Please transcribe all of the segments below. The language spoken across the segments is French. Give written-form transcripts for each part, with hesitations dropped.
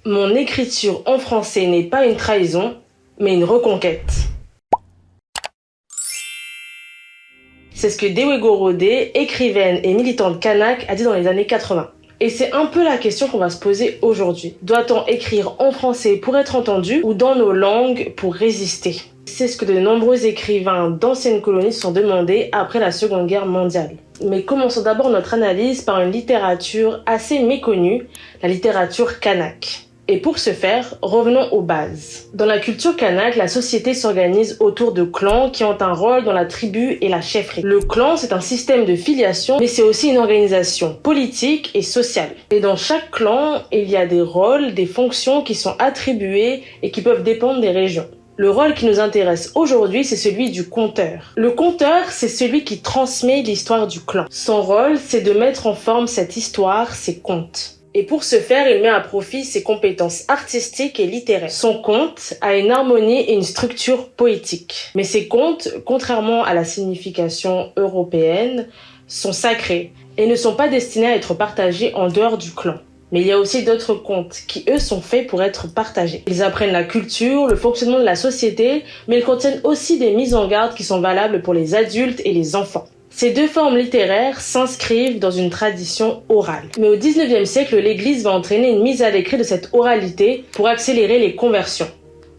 Mon écriture en français n'est pas une trahison, mais une reconquête. C'est ce que Dewe Gorode, écrivaine et militante kanak, a dit dans les années 80. Et c'est un peu la question qu'on va se poser aujourd'hui. Doit-on écrire en français pour être entendu ou dans nos langues pour résister? C'est ce que de nombreux écrivains d'anciennes colonies se sont demandés après la Seconde Guerre mondiale. Mais commençons d'abord notre analyse par une littérature assez méconnue, la littérature kanak. Et pour ce faire, revenons aux bases. Dans la culture kanak, la société s'organise autour de clans qui ont un rôle dans la tribu et la chefferie. Le clan, c'est un système de filiation, mais c'est aussi une organisation politique et sociale. Et dans chaque clan, il y a des rôles, des fonctions qui sont attribuées et qui peuvent dépendre des régions. Le rôle qui nous intéresse aujourd'hui, c'est celui du conteur. Le conteur, c'est celui qui transmet l'histoire du clan. Son rôle, c'est de mettre en forme cette histoire, ses contes. Et pour ce faire, il met à profit ses compétences artistiques et littéraires. Son conte a une harmonie et une structure poétique. Mais ces contes, contrairement à la signification européenne, sont sacrés et ne sont pas destinés à être partagés en dehors du clan. Mais il y a aussi d'autres contes qui, eux, sont faits pour être partagés. Ils apprennent la culture, le fonctionnement de la société, mais ils contiennent aussi des mises en garde qui sont valables pour les adultes et les enfants. Ces deux formes littéraires s'inscrivent dans une tradition orale. Mais au XIXe siècle, l'Église va entraîner une mise à l'écrit de cette oralité pour accélérer les conversions.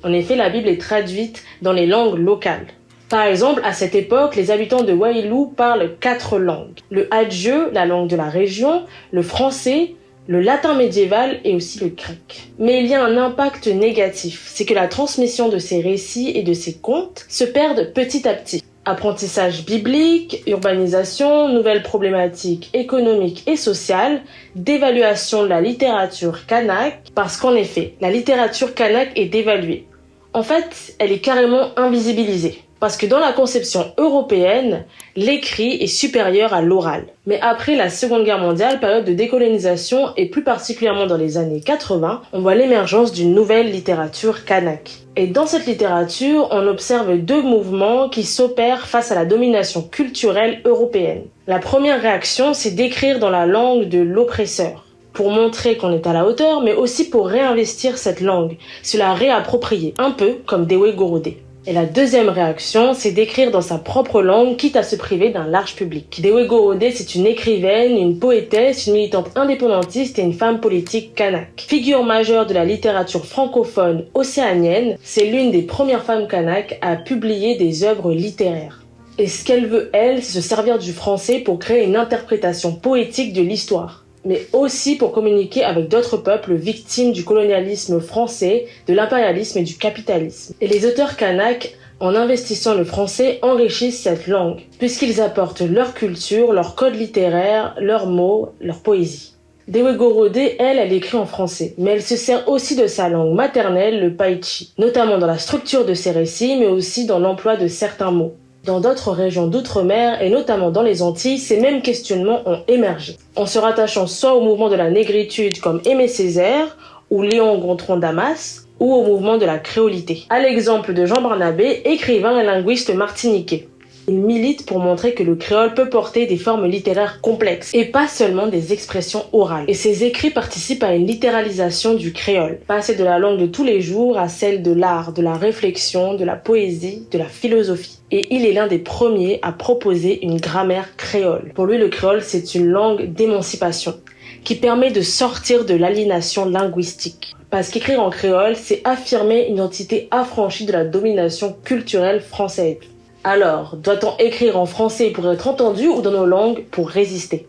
En effet, la Bible est traduite dans les langues locales. Par exemple, à cette époque, les habitants de Wailou parlent 4 langues. Le hadjieu, la langue de la région, le français, le latin médiéval et aussi le grec. Mais il y a un impact négatif, c'est que la transmission de ces récits et de ces contes se perd petit à petit. Apprentissage biblique, urbanisation, nouvelles problématiques économiques et sociales, dévaluation de la littérature kanak, parce qu'en effet, la littérature kanak est dévaluée. En fait, elle est carrément invisibilisée. Parce que dans la conception européenne, l'écrit est supérieur à l'oral. Mais après la Seconde Guerre mondiale, période de décolonisation et plus particulièrement dans les années 80, on voit l'émergence d'une nouvelle littérature kanak. Et dans cette littérature, on observe 2 mouvements qui s'opèrent face à la domination culturelle européenne. La première réaction, c'est d'écrire dans la langue de l'oppresseur, pour montrer qu'on est à la hauteur, mais aussi pour réinvestir cette langue, se la réapproprier, un peu comme Dewe Gorode. Et la deuxième réaction, c'est d'écrire dans sa propre langue, quitte à se priver d'un large public. Dewe Gorode, c'est une écrivaine, une poétesse, une militante indépendantiste et une femme politique kanak. Figure majeure de la littérature francophone océanienne, c'est l'une des premières femmes kanak à publier des œuvres littéraires. Et ce qu'elle veut, elle, c'est se servir du français pour créer une interprétation poétique de l'histoire, mais aussi pour communiquer avec d'autres peuples victimes du colonialisme français, de l'impérialisme et du capitalisme. Et les auteurs kanak, en investissant le français, enrichissent cette langue, puisqu'ils apportent leur culture, leur code littéraire, leurs mots, leur poésie. Dewe Gorode, elle écrit en français, mais elle se sert aussi de sa langue maternelle, le païchi, notamment dans la structure de ses récits, mais aussi dans l'emploi de certains mots. Dans d'autres régions d'outre-mer, et notamment dans les Antilles, ces mêmes questionnements ont émergé, en se rattachant soit au mouvement de la négritude comme Aimé Césaire ou Léon Gontran Damas, ou au mouvement de la créolité. À l'exemple de Jean Barnabé, écrivain et linguiste martiniquais. Il milite pour montrer que le créole peut porter des formes littéraires complexes et pas seulement des expressions orales. Et ses écrits participent à une littéralisation du créole, passer de la langue de tous les jours à celle de l'art, de la réflexion, de la poésie, de la philosophie. Et il est l'un des premiers à proposer une grammaire créole. Pour lui, le créole, c'est une langue d'émancipation qui permet de sortir de l'aliénation linguistique. Parce qu'écrire en créole, c'est affirmer une identité affranchie de la domination culturelle française. Alors, doit-on écrire en français pour être entendu ou dans nos langues pour résister ?